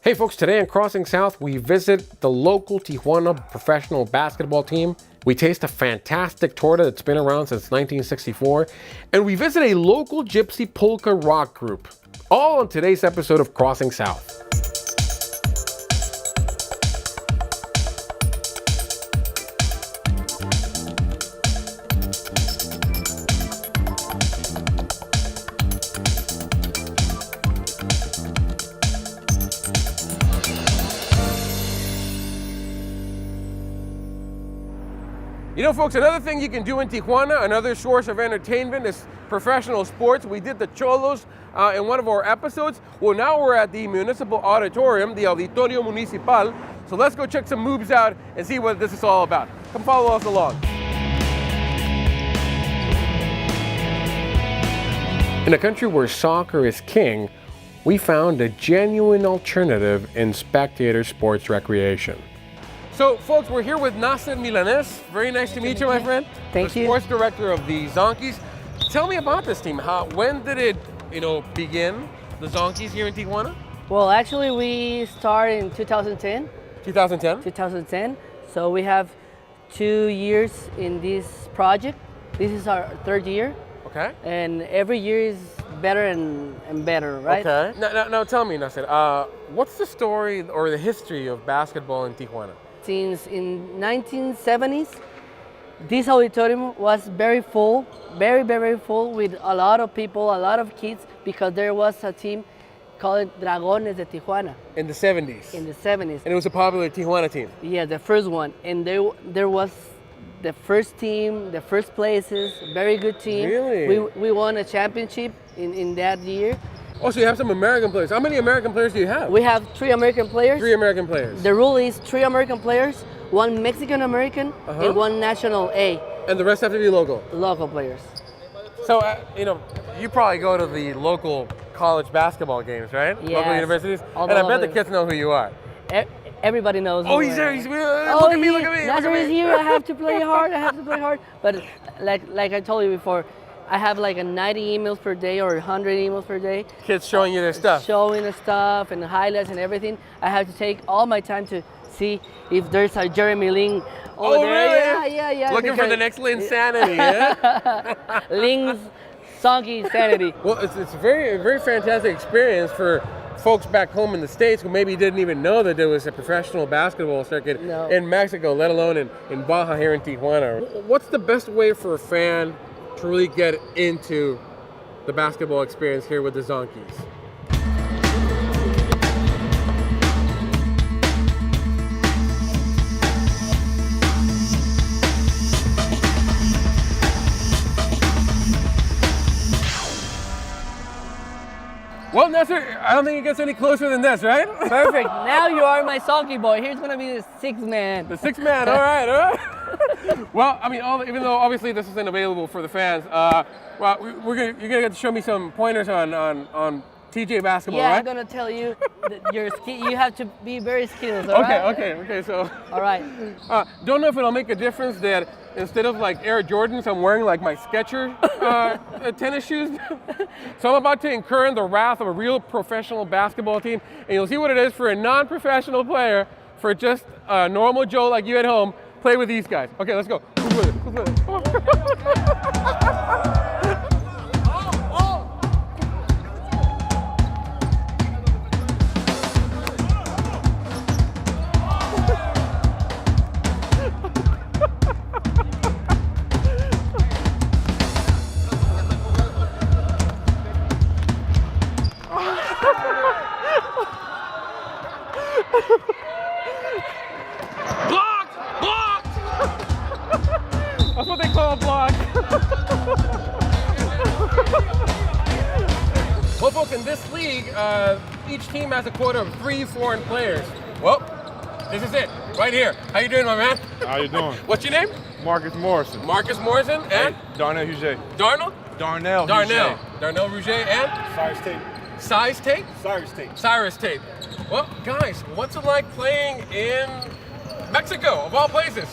Hey folks, today on Crossing South, we visit the local Tijuana Professional Basketball team. We taste a fantastic torta that's been around since 1964, and we visit a local gypsy polka rock group. All on today's episode of Crossing South. You know, folks, another thing you can do in Tijuana, another source of entertainment is professional sports. We did the Cholos in one of our episodes. Well, now we're at the Municipal Auditorium, the Auditorio Municipal. So let's go check some moves out and see what this is all about. Come follow us along. In a country where soccer is king, we found a genuine alternative in spectator sports recreation. So, folks, we're here with Nasser Milanes. Very nice to meet you, my friend. Thank you. The sports director of the Zonkeys. Tell me about this team. When did it, begin, the Zonkeys here in Tijuana? Well, actually, we started in 2010. 2010? 2010. So we have 2 years in this project. This is our third year. Okay. And every year is better and better, right? Okay. Now tell me, Nasser, what's the story or the history of basketball in Tijuana? Since in 1970s, this auditorium was very full, very full with a lot of people, a lot of kids, because there was a team called Dragones de Tijuana. In the 70s? In the 70s. And it was a popular Tijuana team? Yeah, the first one. And there was the first team, the first places, very good team. Really? We won a championship in that year. Oh, so you have some American players. How many American players do you have? We have 3 American players. 3 American players. The rule is 3 American players, 1 Mexican American, and 1 national A. And the rest have to be local? Local players. So, you probably go to the local college basketball games, right? Yes. Local universities? All And I the bet the local- kids know who you are. Everybody knows. Oh, who he's I there. am. He's look at me, look at me. Nazar is here. I have to play hard. But like I told you before, I have like 90 emails per day or 100 emails per day. Kids showing you their stuff. Showing the stuff and the highlights and everything. I have to take all my time to see if there's a Jeremy Ling over there. Really? Yeah. Looking for the next Lin Sanity, yeah? Ling's Zonkeys Sanity. Well, it's a very fantastic experience for folks back home in the States who maybe didn't even know that there was a professional basketball circuit in Mexico, let alone in Baja here in Tijuana. What's the best way for a fan to really get into the basketball experience here with the Zonkeys? Well, Nasser, I don't think it gets any closer than this, right? Perfect. Now you are my Zonky boy. Here's gonna be the 6th man. The 6th man, all right. Well, even though obviously this isn't available for the fans, you're gonna get to show me some pointers on TJ basketball, yeah, right? I'm gonna tell you that you have to be very skilled. All right? Okay. So. All right. Don't know if it'll make a difference that instead of like Air Jordans, I'm wearing like my Skechers tennis shoes. So I'm about to incur the wrath of a real professional basketball team, and you'll see what it is for a non-professional player, for just a normal Joe like you at home, play with these guys. Okay, let's go. Who's with it? Blocked! That's what they call a block. Well, folks, in this league, each team has a quota of 3 foreign players. Well, this is it, right here. How you doing, my man? How you doing? What's your name? Morrison. Marcus Morrison and? Darnell Hugee. Darnell? Darnell Hugee and? Cyrus Tate. Size Tate? Cyrus Tate. Cyrus Tate. Well, guys, what's it like playing in Mexico, of all places.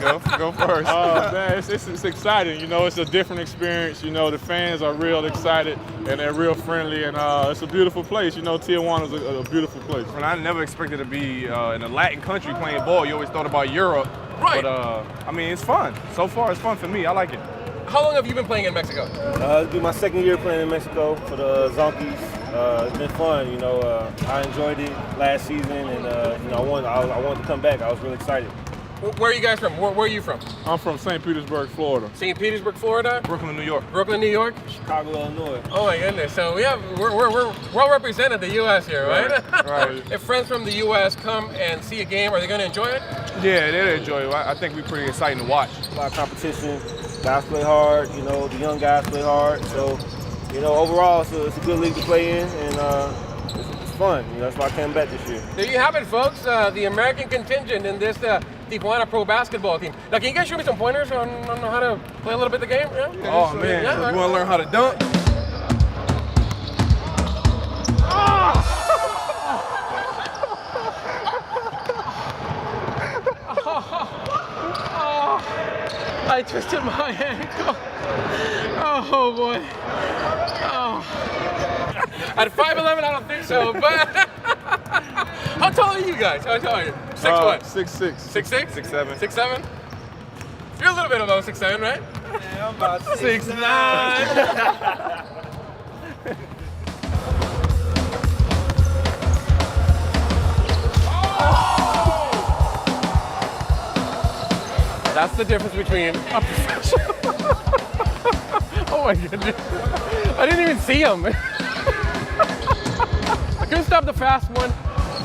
Go first. Oh man, it's exciting. You know, it's a different experience. You know, the fans are real excited and they're real friendly, and it's a beautiful place. You know, Tijuana's a beautiful place. And I never expected to be in a Latin country playing ball. You always thought about Europe. Right. But I mean, it's fun. So far, it's fun for me. I like it. How long have you been playing in Mexico? It'll be my second year playing in Mexico for the Zonkeys. It's been fun, you know. I enjoyed it last season, and you know, I wanted to come back. I was really excited. Where are you guys from? Where are you from? I'm from St. Petersburg, Florida. St. Petersburg, Florida? Brooklyn, New York. Brooklyn, New York? Chicago, Illinois. Oh my goodness. So we're well represented the U.S. here, right? Right. If friends from the U.S. come and see a game, are they going to enjoy it? Yeah, they'll enjoy it. I think we're pretty exciting to watch. A lot of competition. Guys play hard. You know, the young guys play hard. So, you know, overall, it's a good league to play in, and it's fun. You know, that's why I came back this year. There you have it, folks. The American contingent in this Tijuana Pro Basketball team. Now, can you guys show me some pointers on how to play a little bit of the game? Yeah? Oh man, Yeah, you want to learn how to dunk? I twisted my ankle. Oh boy. Oh. At 5'11", I don't think so, but how tall are you guys? How tall are you? 6 what? 6'6". 6'6"? 6'7". 6'7"? You're a little bit above 6'7", right? Yeah, I'm about 6'9". That's the difference between a professional. Oh my goodness. I didn't even see him. I couldn't stop the fast one.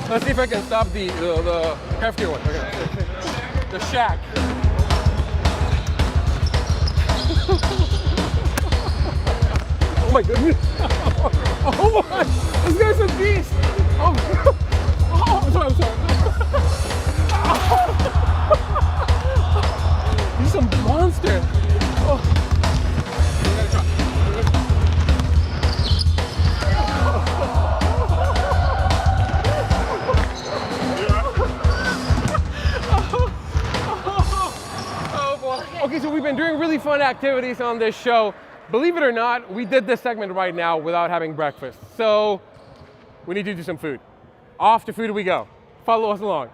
Let's see if I can stop the heftier one. Okay. The shack. Oh my goodness. Oh my. This guy's a beast. Oh, I'm sorry. He's some monster. Oh. Oh boy. Okay, so we've been doing really fun activities on this show. Believe it or not, we did this segment right now without having breakfast. So we need to do some food. Off to food we go. Follow us along.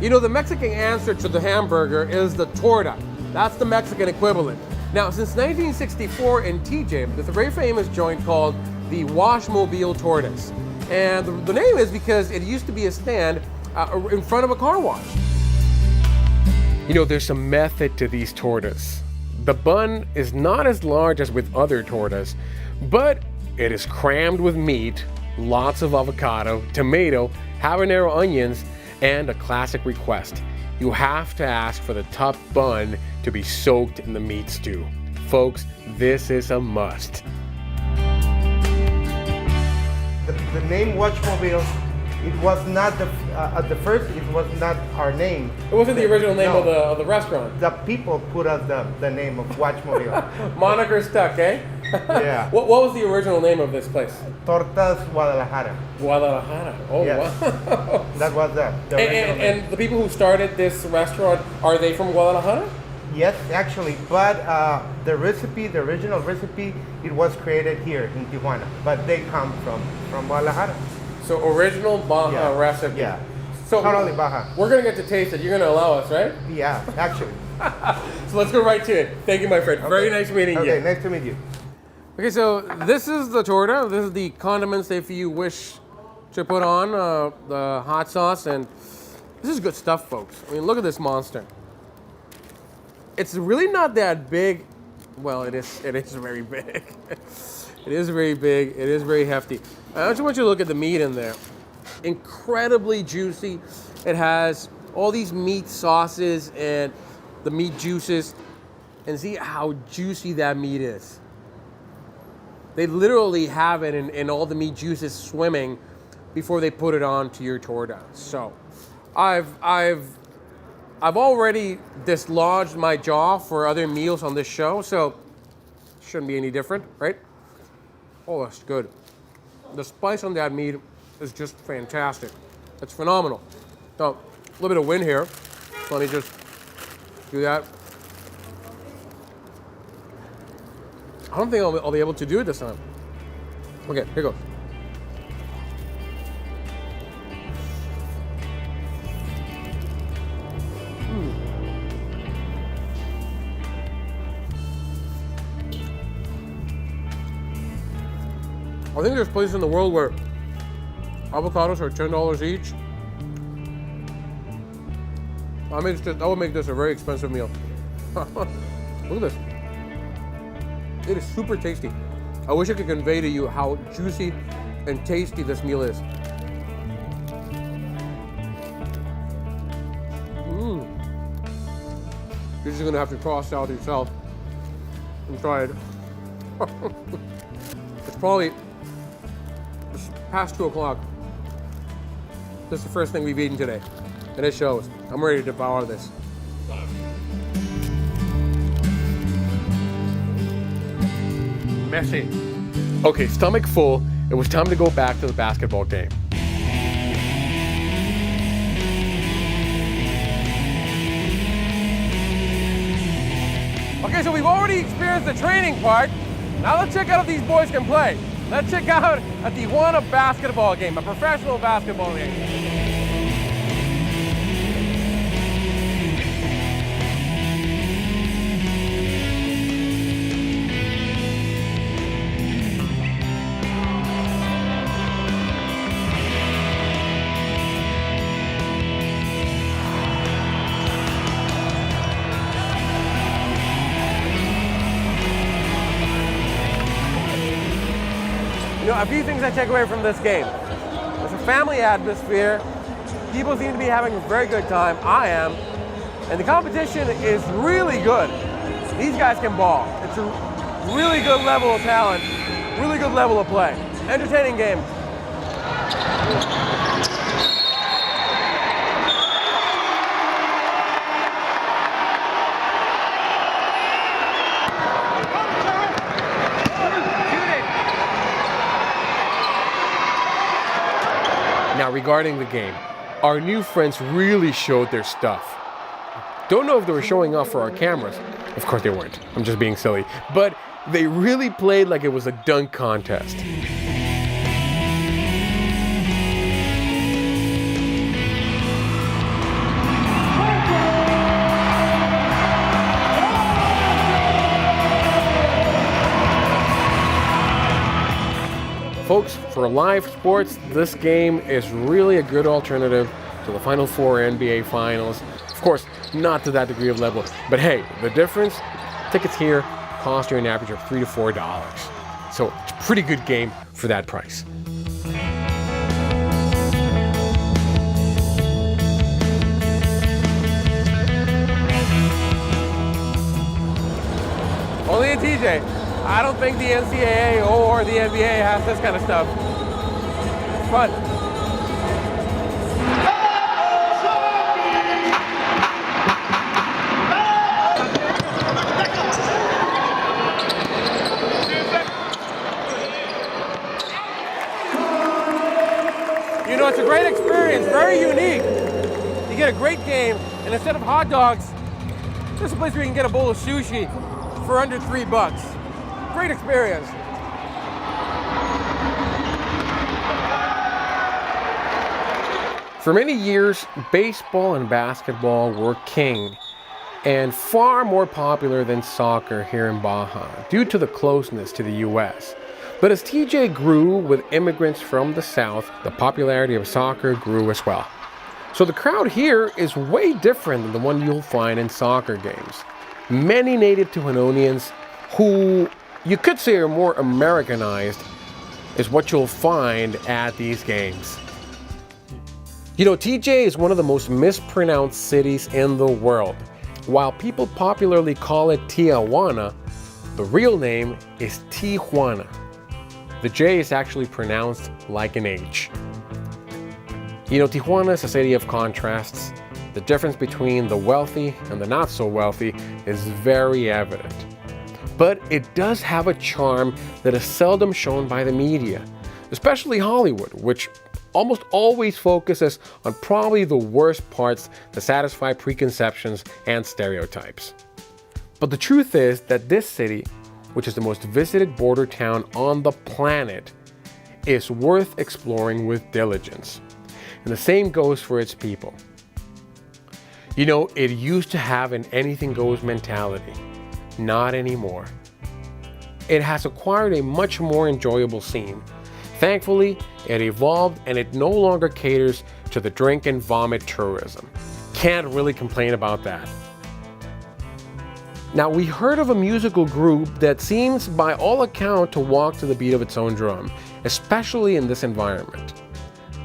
You know, the Mexican answer to the hamburger is the torta. That's the Mexican equivalent. Now, since 1964 in TJ, there's a very famous joint called the Washmobile Tortas. And the name is because it used to be a stand in front of a car wash. You know, there's some method to these tortas. The bun is not as large as with other tortas, but it is crammed with meat, lots of avocado, tomato, habanero onions, and a classic request. You have to ask for the tough bun to be soaked in the meat stew. Folks, this is a must. The name Watchmobile, it was not at the first. It was not our name. It wasn't the original name No. of the restaurant. The people put us the name of Watchmobile. Moniker stuck, eh? Yeah. What was the original name of this place? Tortas Guadalajara. Guadalajara. Oh, Yes. wow. That was the original name. And the people who started this restaurant, are they from Guadalajara? Yes, actually, but the original recipe, it was created here in Tijuana, but they come from Guadalajara. So original Baja Yeah. recipe. Yeah. So Totally Baja. we're gonna get to taste it. You're gonna allow us, right? Yeah, actually. So let's go right to it. Thank you, my friend. Very nice meeting you. Okay, nice to meet you. Okay, so this is the torta. This is the condiments if you wish to put on the hot sauce, and this is good stuff, folks. I mean, look at this monster. It's really not that big. Well, it is very big. It is very big. It is very hefty. I just want you to look at the meat in there. Incredibly juicy. It has all these meat sauces and the meat juices, and see how juicy that meat is. They literally have it in all the meat juices swimming before they put it onto your torta. So, I've already dislodged my jaw for other meals on this show, so shouldn't be any different, right? Oh, that's good. The spice on that meat is just fantastic. It's phenomenal. So, a little bit of wind here. So let me just do that. I don't think I'll be able to do it this time. Okay, here goes. I think there's places in the world where avocados are $10 each. That would make this a very expensive meal. Look at this. It is super tasty. I wish I could convey to you how juicy and tasty this meal is. You're just gonna have to cross out yourself and try it. It's probably past 2 o'clock. This is the first thing we've eaten today, and it shows. I'm ready to devour this. Messy. Okay, stomach full. It was time to go back to the basketball game. Okay, so we've already experienced the training part. Now let's check out if these boys can play. Let's check out a Tijuana basketball game, a professional basketball game. A few things I take away from this game. It's a family atmosphere. People seem to be having a very good time. I am. And the competition is really good. These guys can ball. It's a really good level of talent, really good level of play. Entertaining game. Now, regarding the game, our new friends really showed their stuff. Don't know if they were showing off for our cameras. Of course they weren't. I'm just being silly. But they really played like it was a dunk contest. Folks, for live sports, this game is really a good alternative to the Final Four NBA Finals. Of course, not to that degree of level, but hey, the difference, tickets here cost you an average of $3 to $4. So it's a pretty good game for that price. Only a TJ. I don't think the NCAA or the NBA has this kind of stuff. It's fun. You know, it's a great experience, very unique. You get a great game, and instead of hot dogs, there's a place where you can get a bowl of sushi for under $3. Great experience. For many years, baseball and basketball were king and far more popular than soccer here in Baja due to the closeness to the US. But as TJ grew with immigrants from the South, the popularity of soccer grew as well. So the crowd here is way different than the one you'll find in soccer games. Many native Tijuanonians who you could say are more Americanized is what you'll find at these games. You know, TJ is one of the most mispronounced cities in the world. While people popularly call it Tijuana, the real name is Tijuana. The J is actually pronounced like an H. You know, Tijuana is a city of contrasts. The difference between the wealthy and the not so wealthy is very evident. But it does have a charm that is seldom shown by the media, especially Hollywood, which almost always focuses on probably the worst parts to satisfy preconceptions and stereotypes. But the truth is that this city, which is the most visited border town on the planet, is worth exploring with diligence. And the same goes for its people. You know, it used to have an anything goes mentality. Not anymore. It has acquired a much more enjoyable scene. Thankfully, it evolved and it no longer caters to the drink and vomit tourism. Can't really complain about that. Now, we heard of a musical group that seems by all account to walk to the beat of its own drum, especially in this environment.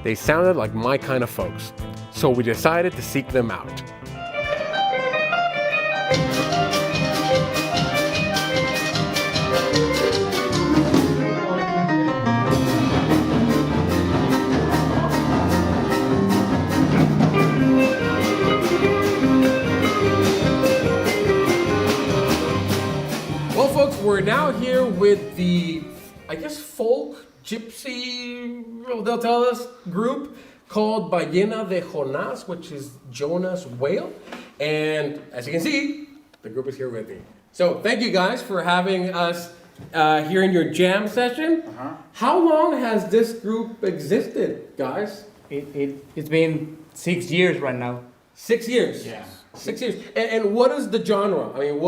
They sounded like my kind of folks, so we decided to seek them out. Well, folks, we're now here with the, I guess, folk, gypsy, they'll tell us, group called Ballenas de Jonas, which is Jonas whale. And as you can see, the group is here with me. So thank you guys for having us here in your jam session. How long has this group existed, guys? It's been 6 years right now. 6 years? Yeah. 6 years. And what is the genre? I mean,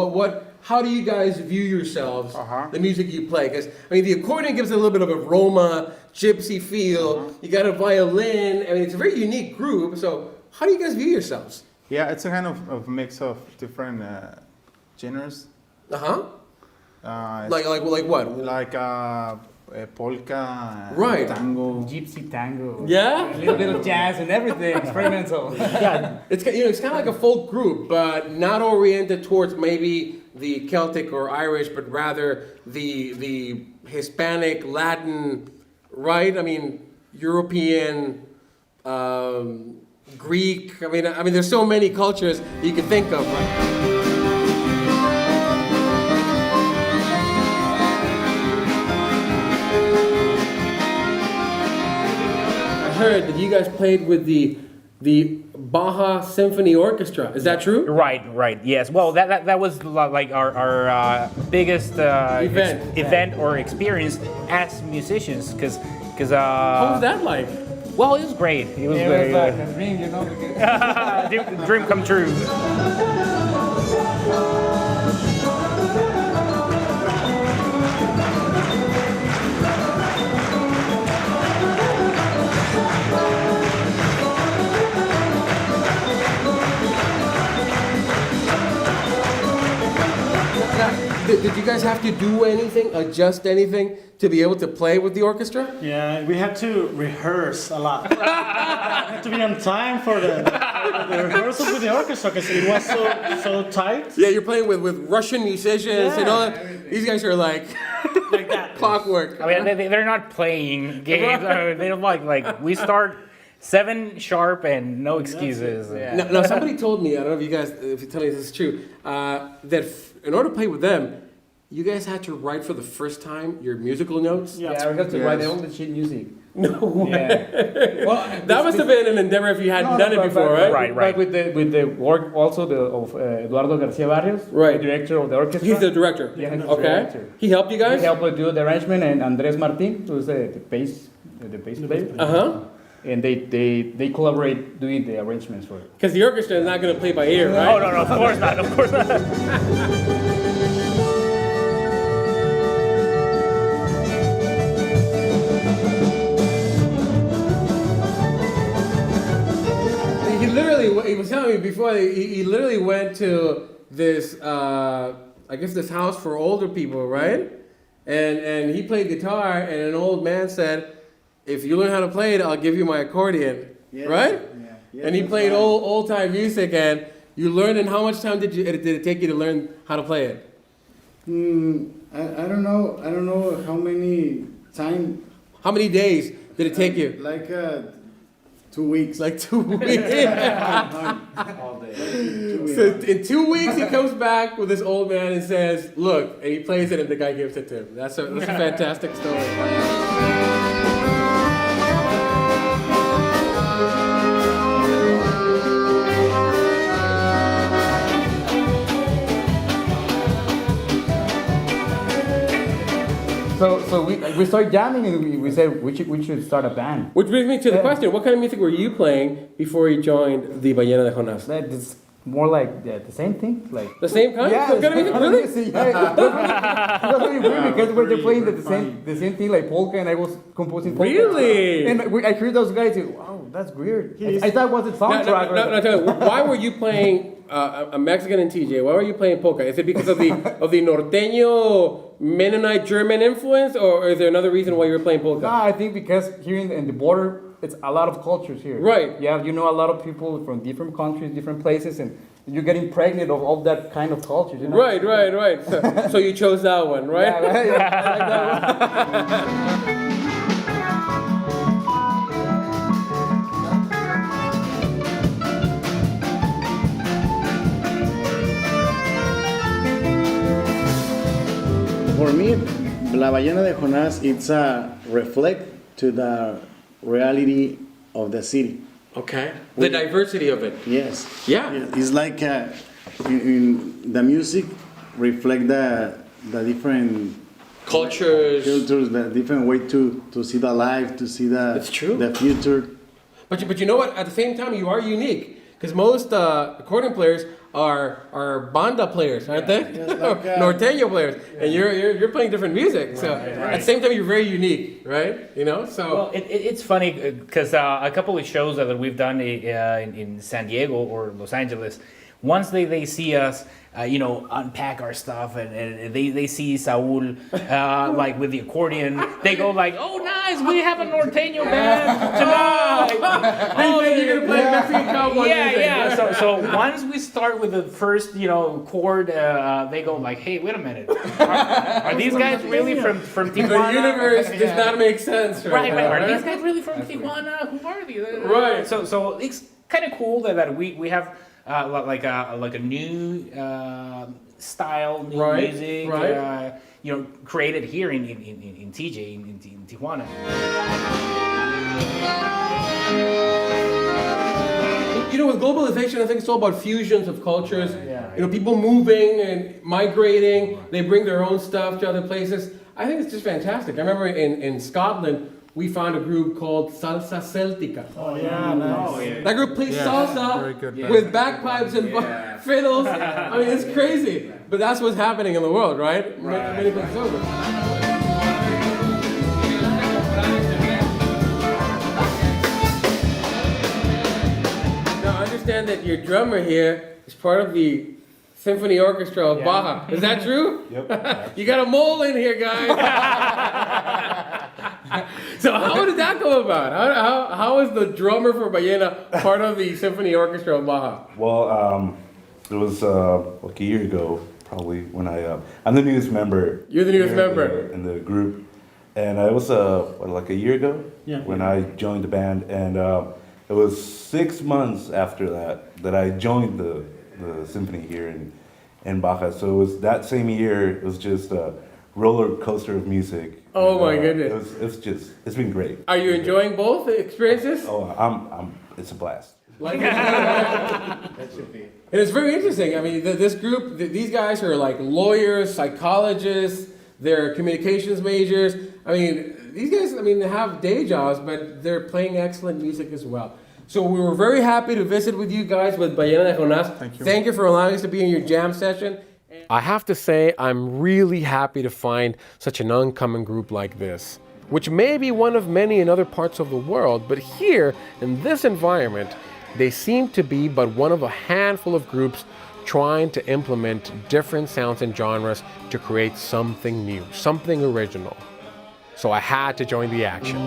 how do you guys view yourselves, the music you play? Because, I mean, the accordion gives it a little bit of a Roma, gypsy feel. You got a violin. I mean, it's a very unique group. So how do you guys view yourselves? Yeah, it's a kind of mix of different genres. Like what? Like polka, Right. tango. Gypsy tango. Yeah? A little bit of jazz and everything, experimental. Yeah. It's kind of like a folk group, but not oriented towards maybe the Celtic or Irish, but rather the Hispanic, Latin, right? I mean, European, Greek. I mean, there's so many cultures you can think of, right? I heard that you guys played with the Baja Symphony Orchestra. Is that true? Right. Yes. Well, that was like our biggest event or experience as musicians, because What was that like? well, it was great. It was very like a dream, you know. dream come true. Did you guys have to do anything, adjust anything to be able to play with the orchestra? Yeah, we had to rehearse a lot. We had to be on time for the rehearsals with the orchestra because it was so tight. Yeah, you're playing with Russian musicians and all that. These guys are like that. clockwork. I mean, they're not playing games. They don't like we start 7 sharp and no excuses. Now, somebody told me, I don't know if you tell me this is true, that in order to play with them, you guys had to write for the first time your musical notes? Yeah, Yeah, we have to write all the sheet music. No way. Yeah. Well, That must have been an endeavor if you hadn't done it before, right? Right. But with the work also of Eduardo Garcia Barrios, Right. the director of the orchestra. He's the director. Yeah, he's the Okay. director. He helped you guys? He helped do the arrangement, and Andres Martin, who's the bass player. Uh-huh. And they collaborate doing the arrangements for it. Because the orchestra is not going to play by ear, right? Oh no, of course not. Of course not. He was telling me before, he literally went to this, I guess this house for older people, right? And he played guitar, and an old man said, if you learn how to play it, I'll give you my accordion, right? Yeah, And he played old time music, and you learned, and how much time did it take you to learn how to play it? I don't know. I don't know how many time. How many days did it take you? Like 2 weeks. Like 2 weeks. All day. So in 2 weeks, he comes back with this old man and says, look, and he plays it and the guy gives it to him. That's a fantastic story. we started jamming and we said we should start a band. Which brings me to the question: what kind of music were you playing before you joined the Ballena de Jonas? It's more like the same thing, like The same kind? yeah, What kind of music? Really? It was really weird because they're playing the same thing like polka, and I was composing polka. Really? And I heard those guys. Wow, that's weird. I thought it was a soundtrack. No, tell me, why were you playing a Mexican and TJ? Why were you playing polka? Is it because of the norteño Mennonite German influence, or is there another reason why you were playing polka? No, I think because here in the border, it's a lot of cultures here. Right. Yeah, you know a lot of people from different countries, different places, and you're getting pregnant of all that kind of culture. You know? Right. So you chose that one, right? Yeah, right. Yeah, I like that one. For me, La Ballena de Jonas, it's a reflect to the reality of the city. Okay. The diversity of it. Yes. Yeah. It's like in the music reflect the different Cultures. the different way to see the life, to see That's true. the future. But you know what? At the same time, you are unique because most accordion players are banda players, aren't they? Norteño players, and you're playing different music. So at the same time, you're very unique, right? You know. So Well, it's funny because a couple of shows that we've done in San Diego or Los Angeles, once they see us, unpack our stuff and they see Saul like with the accordion, they go like, "Oh, nice, we have a norteño band tonight." you're gonna play Mexican cowboy music. Yeah. So once we start with the first chord, they go like, "Hey, wait a minute, are these guys really from Tijuana?" The universe does not make sense, right? Right. Are these guys really from Tijuana? Who are these? Right. So it's kind of cool that we have like a new style, new music, created here in TJ in Tijuana. With globalization, I think it's all about fusions of cultures. People moving and migrating. They bring their own stuff to other places. I think it's just fantastic. I remember in Scotland, we found a group called Salsa Celtica. Oh yeah, nice. That group plays salsa with bagpipes and fiddles. I mean, it's crazy. But that's what's happening in the world, right? Many places over. Now, I understand that your drummer here is part of the Symphony Orchestra of Baja. Is that true? Yep. You got a mole in here, guys. So how did that come about? How is the drummer for Ballena part of the Symphony Orchestra of Baja? Well, it was like a year ago, probably, when I'm the newest member. You're the newest member in the group, and it was like a year ago when I joined the band, and it was 6 months after that I joined the symphony here in Baja. So it was that same year. It was just a roller coaster of music. Oh my goodness! It's been great. Are you enjoying both experiences? Oh, it's a blast. Like that should be. And it's very interesting. I mean, this group, these guys are like lawyers, psychologists. They're communications majors. I mean, these guys, they have day jobs, but they're playing excellent music as well. So we were very happy to visit with you guys with Ballena de Jonas. Thank you for allowing us to be in your jam session. I have to say, I'm really happy to find such an oncoming group like this, which may be one of many in other parts of the world, but here, in this environment, they seem to be but one of a handful of groups trying to implement different sounds and genres to create something new, something original. So I had to join the action.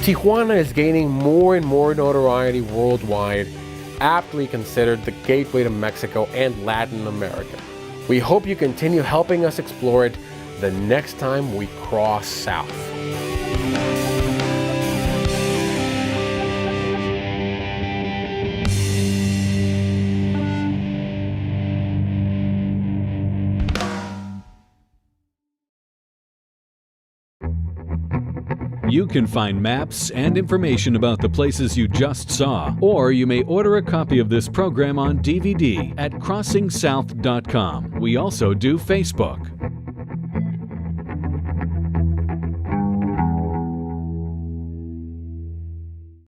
Tijuana is gaining more and more notoriety worldwide, aptly considered the gateway to Mexico and Latin America. We hope you continue helping us explore it the next time we cross south. You can find maps and information about the places you just saw, or you may order a copy of this program on DVD at crossingsouth.com. We also do Facebook.